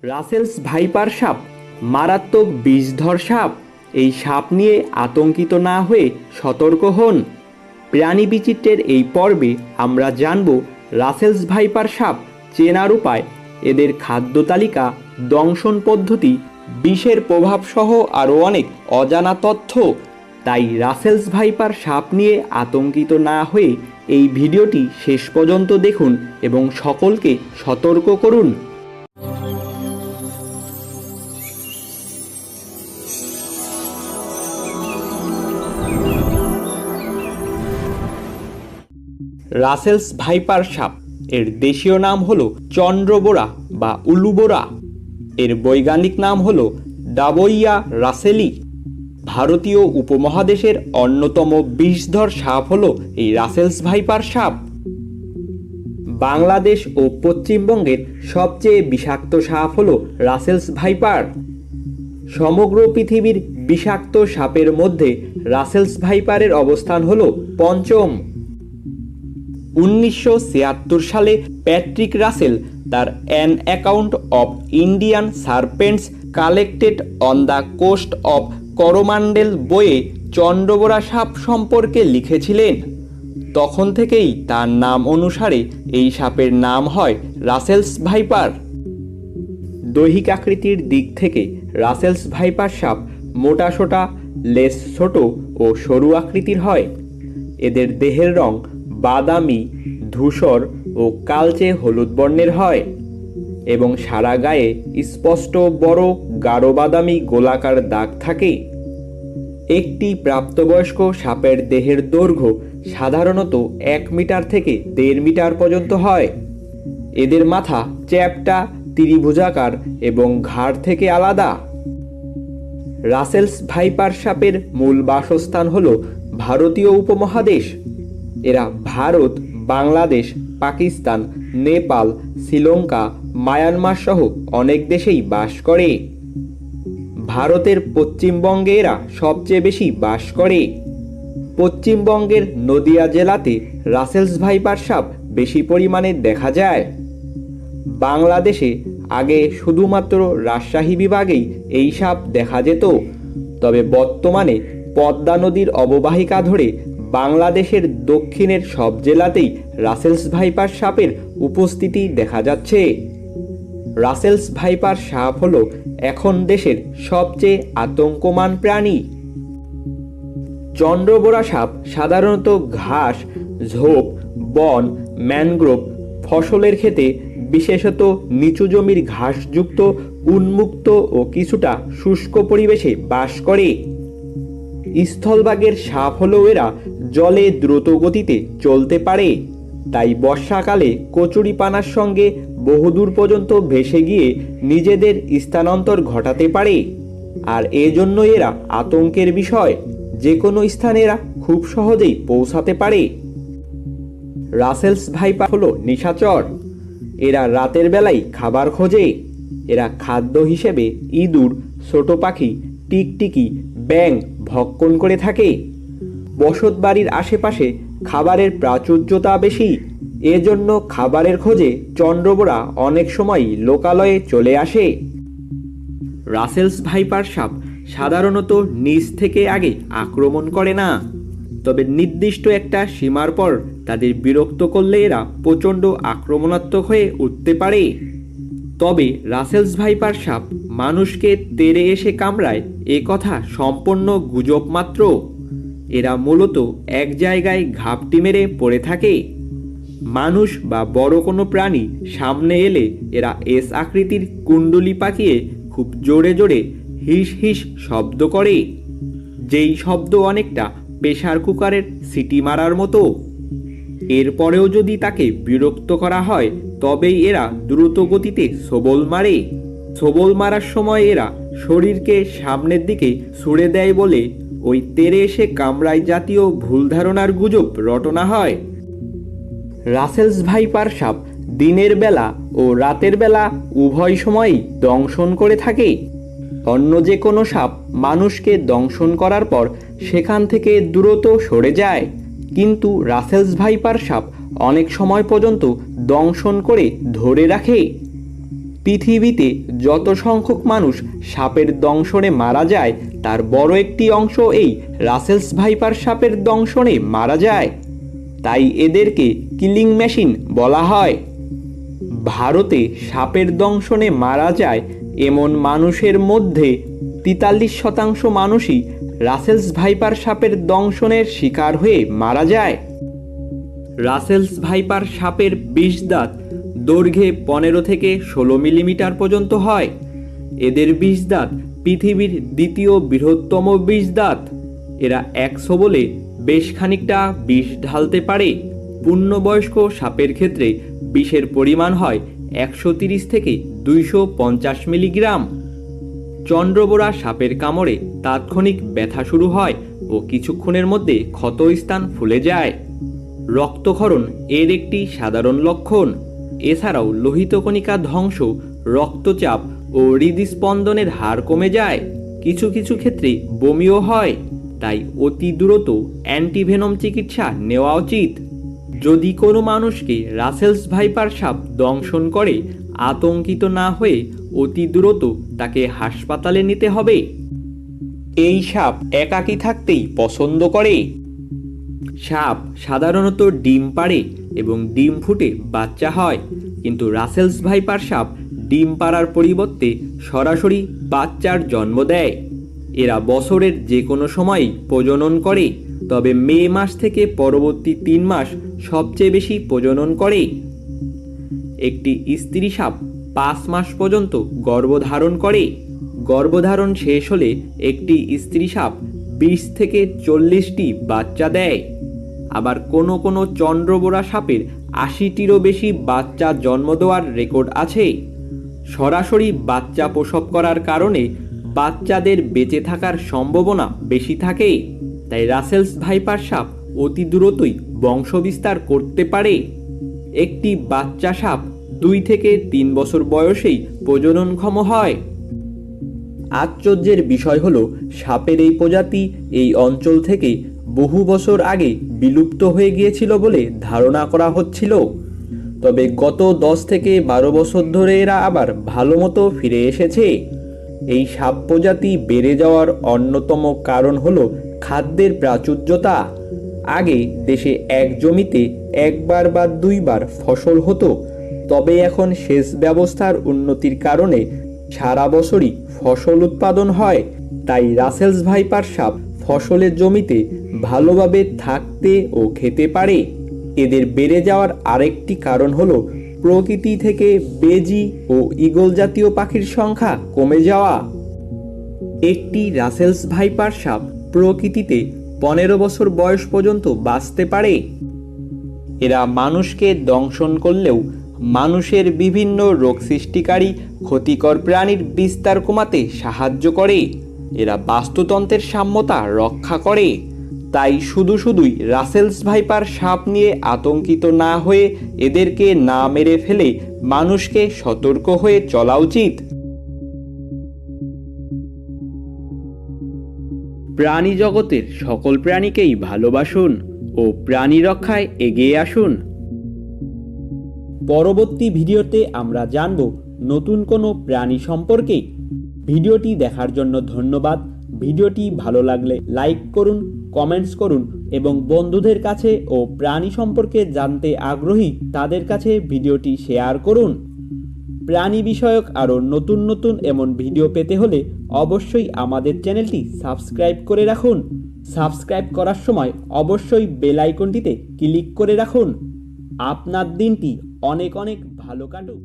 Russell's viper সাপ মারাত্মক বিষধর সাপ। এই সাপ নিয়ে আতঙ্কিত না হয়ে সতর্ক হন। প্রাণী বিচিত্রের এই পর্বে আমরা জানব রাসেলস ভাইপার সাপ চেনার উপায়, এদের খাদ্য তালিকা, দংশন পদ্ধতি, বিষের প্রভাবসহ আরও অনেক অজানা তথ্য। তাই রাসেলস ভাইপার সাপ নিয়ে আতঙ্কিত না হয়ে এই ভিডিওটি শেষ পর্যন্ত দেখুন এবং সকলকে সতর্ক করুন। রাসেলস ভাইপার সাপ এর দেশীয় নাম হলো চন্দ্রবোরা বা উলুবোরা। এর বৈজ্ঞানিক নাম হলো ডাবোইয়া রাসেলি। ভারতীয় উপমহাদেশের অন্যতম বিষধর সাপ হলো এই রাসেলস ভাইপার সাপ। বাংলাদেশ ও পশ্চিমবঙ্গের সবচেয়ে বিষাক্ত সাপ হলো রাসেলস ভাইপার। সমগ্র পৃথিবীর বিষাক্ত সাপের মধ্যে রাসেলস ভাইপারের অবস্থান হলো পঞ্চম। 1976 সালে প্যাট্রিক রাসেল তার an account of Indian serpents collected on the coast of Coromandel বইয়ে চন্দ্রবোরা সাপ সম্পর্কে লিখেছিলেন। তখন থেকেই তার নাম অনুসারে এই সাপের নাম হয় রাসেলস ভাইপার। দৈহিক আকৃতির দিক থেকে রাসেলস ভাইপার সাপ মোটাসোটা, লেজ ছোট ও সরু আকৃতির হয়। এদের দেহের রং বাদামি, ধূসর ও কালচে হলুদ বর্ণের হয় এবং সারা গায়ে স্পষ্ট বড় গাঢ় বাদামি গোলাকার দাগ থাকে। একটি প্রাপ্তবয়স্ক সাপের দেহের দৈর্ঘ্য সাধারণত 1 মিটার থেকে 1.5 মিটার পর্যন্ত হয়। এদের মাথা চ্যাপ্টা, ত্রিভুজাকার এবং ঘাড় থেকে আলাদা। রাসেলস ভাইপার সাপের মূল বাসস্থান হল ভারতীয় উপমহাদেশ। এরা ভারত, বাংলাদেশ, পাকিস্তান, নেপাল, শ্রীলঙ্কা, মায়ানমার সহ অনেক দেশেই বাস করে। ভারতের পশ্চিমবঙ্গে এরা সবচেয়ে বেশি বাস করে। পশ্চিমবঙ্গের নদিয়া জেলাতে রাসেলস ভাইপার সাপ বেশি পরিমাণে দেখা যায়। বাংলাদেশে আগে শুধুমাত্র রাজশাহী বিভাগেই এই সাপ দেখা যেত, তবে বর্তমানে পদ্মা নদীর অববাহিকা ধরে বাংলাদেশের দক্ষিণের সব জেলাতেই রাসেলস ভাইপার সাপের উপস্থিতি দেখা যাচ্ছে। রাসেলস ভাইপার সাপ হলো এখন দেশের সবচেয়ে আতঙ্কমান প্রাণী। চন্দ্রবোরা সাপ সাধারণত ঘাস, ঝোপ, বন, ম্যানগ্রোভ, ফসলের ক্ষেতে, বিশেষত নিচু জমির ঘাসযুক্ত, উন্মুক্ত ও কিছুটা শুষ্ক পরিবেশে বাস করে। স্থলভাগের সাপ হলেও এরা জলে দ্রুত গতিতে চলতে পারে, তাই বর্ষাকালে কচুরিপানার সঙ্গে বহুদূর পর্যন্ত ভেসে গিয়ে নিজেদের স্থানান্তর ঘটাতে পারে। আর এজন্য এরা আতঙ্কের বিষয়। যে কোনো স্থানে এরা খুব সহজেই পৌঁছাতে পারে। রাসেলস ভাইপার হলো নিশাচর। এরা রাতের বেলায় খাবার খোঁজে। এরা খাদ্য হিসেবে ইঁদুর, ছোট পাখি, টিকটিকি, ব্যাঙ ভক্ষণ করে থাকে। বসত বাড়ির আশেপাশে খাবারের প্রাচুর্যতা বেশি, এজন্য খাবারের খোঁজে চন্দ্রবোরা অনেক সময় লোকালয়ে চলে আসে। রাসেলস ভাইপার সাপ সাধারণত নিচ থেকে আগে আক্রমণ করে না, তবে নির্দিষ্ট একটা সীমার পর তাদের বিরক্ত করলে এরা প্রচণ্ড আক্রমণাত্মক হয়ে উঠতে পারে। তবে রাসেলস ভাইপার সাপ মানুষকে তেড়ে এসে কামড়ায় এ কথা সম্পূর্ণ গুজব মাত্র। এরা মূলত এক জায়গায় ঘাপটি মেরে পড়ে থাকে। মানুষ বা বড় কোনো প্রাণী সামনে এলে এরা এস আকৃতির কুণ্ডলি পাকিয়ে খুব জোরে জোরে হিস হিস শব্দ করে, যেই শব্দ অনেকটা প্রেসার কুকারের সিটি মারার মতো। এরপরেও যদি তাকে বিরক্ত করা হয় তবেই এরা দ্রুত গতিতে ছোবল মারে। ছোবল মারার সময় এরা শরীরকে সামনের দিকে ছুড়ে দেয় বলে ওই তেড়ে এসে কামড়ায় জাতীয় ভুল ধারণার গুজব রটনা হয়। রাসেলস ভাইপার সাপ দিনের বেলা ও রাতের বেলা উভয় সময়ই দংশন করে থাকে। অন্য যে কোনো সাপ মানুষকে দংশন করার পর সেখান থেকে দ্রুত সরে যায়, কিন্তু রাসেলস ভাইপার সাপ অনেক সময় পর্যন্ত দংশন করে ধরে রাখে। পৃথিবীতে যত সংখ্যক মানুষ সাপের দংশনে মারা যায় তার বড় একটি অংশ এই রাসেলস ভাইপার সাপের দংশনে মারা যায়। তাই এদেরকে কিলিং মেশিন বলা হয়। ভারতে সাপের দংশনে মারা যায় এমন মানুষের মধ্যে 43% মানুষই রাসেলস ভাইপার সাপের দংশনের শিকার হয়ে মারা যায়। রাসেলস ভাইপার সাপের বিষ দাঁত দৈর্ঘ্যে 15 থেকে 16 মিলিমিটার পর্যন্ত হয়। এদের বিষ দাঁত পৃথিবীর দ্বিতীয় বৃহত্তম বিষ দাঁত। এরা 100 বলে বেশ খানিকটা বিষ ঢালতে পারে। পূর্ণবয়স্ক সাপের ক্ষেত্রে বিষের পরিমাণ হয় 130 থেকে 250 মিলিগ্রাম। চন্দ্রবোরা সাপের কামড়ে তাৎক্ষণিক ব্যথা শুরু হয় ও কিছুক্ষণের মধ্যে ক্ষতস্থান ফুলে যায়। রক্তক্ষরণ এর একটি সাধারণ লক্ষণ। এছাড়াও লোহিত কণিকা ধ্বংস, রক্তচাপ ও হৃদস্পন্দনের হার কমে যায়। কিছু কিছু ক্ষেত্রে বমিও হয়। তাই অতি দ্রুত অ্যান্টিভেনম চিকিৎসা নেওয়া উচিত। যদি কোনো মানুষকে রাসেলস ভাইপার সাপ দংশন করে আতঙ্কিত না হয়ে অতি দ্রুত তাকে হাসপাতালে নিতে হবে। এই সাপ একাকী থাকতেই পছন্দ করে। সাপ সাধারণত ডিম পাড়ে এবং ডিম ফুটে বাচ্চা হয়, কিন্তু রাসেলস ভাইপার সাপ ডিম পাড়ার পরিবর্তে সরাসরি বাচ্চার জন্ম দেয়। এরা বছরের যে কোনো সময়ই প্রজনন করে, তবে মে মাস থেকে পরবর্তী 3 মাস সবচেয়ে বেশি প্রজনন করে। একটি স্ত্রী সাপ 5 মাস পর্যন্ত গর্ভধারণ করে। গর্ভধারণ শেষ হলে একটি স্ত্রী সাপ 20 থেকে 40টি বাচ্চা দেয়। আবার কোনো কোনো চন্দ্রবোরা সাপের 80টিরও বেশি বাচ্চা জন্ম দেওয়ার রেকর্ড আছে। সরাসরি বাচ্চা প্রসব করার কারণে বাচ্চাদের বেঁচে থাকার সম্ভাবনা বেশি থাকে। তাই রাসেলস ভাইপার সাপ অতি দ্রুতই বংশবিস্তার করতে পারে। একটি বাচ্চা সাপ 2 থেকে 3 বছর বয়সেই প্রজননক্ষম হয়। আশ্চর্যের বিষয় হলো সাপের এই প্রজাতি এই অঞ্চল থেকে বহু বছর আগে বিলুপ্ত হয়ে গিয়েছিল বলে ধারণা করা হচ্ছিল। তবে গত 10 থেকে 12 বছর ধরে এরা আবার ভালো মতো ফিরে এসেছে। এই সাপ প্রজাতি বেড়ে যাওয়ার অন্যতম কারণ হলো খাদ্যের প্রাচুর্যতা। আগে দেশে এক জমিতে 1 বার বা 2 বার ফসল হতো, তবে এখন সেচ ব্যবস্থার উন্নতির কারণে সারা বছরই ফসল উৎপাদন হয়। তাই রাসেলস ভাইপার সাপ ফসলের জমিতে ভালোভাবে থাকতে ও খেতে পারে। এদের বেড়ে যাওয়ার আরেকটি কারণ হলো প্রকৃতি থেকে বেজি ও ঈগল জাতীয় পাখির সংখ্যা কমে যাওয়া। একটি রাসেলস ভাইপার সাপ প্রকৃতিতে 15 বছর বয়স পর্যন্ত বাঁচতে পারে। এরা মানুষকে দংশন করলেও মানুষের বিভিন্ন রোগ সৃষ্টিকারী ক্ষতিকর প্রাণীর বিস্তার কমাতে সাহায্য করে। এরা বাস্তুতন্ত্রের সাম্যতা রক্ষা করে। তাই শুধুই রাসেলস ভাইপার সাপ নিয়ে আতঙ্কিত না হয়ে এদেরকে না মেরে ফেলে মানুষকে সতর্ক হয়ে চলা উচিত। প্রাণী জগতের সকল প্রাণীকেই ভালোবাসুন ও প্রাণী রক্ষায় এগিয়ে আসুন। পরবর্তী ভিডিওতে আমরা জানব নতুন কোনো প্রাণী সম্পর্কে। ভিডিওটি দেখার জন্য ধন্যবাদ। ভিডিওটি ভালো লাগলে লাইক করুন, কমেন্টস করুন এবং বন্ধুদের কাছে ও প্রাণী সম্পর্কে জানতে আগ্রহী তাদের কাছে ভিডিওটি শেয়ার করুন। প্রাণী বিষয়ক আরও নতুন এমন ভিডিও পেতে হলে অবশ্যই আমাদের চ্যানেলটি সাবস্ক্রাইব করে রাখুন। সাবস্ক্রাইব করার সময় অবশ্যই বেল আইকনটিতে ক্লিক করে রাখুন। আপনার দিনটি অনেক ভালো কাটুক।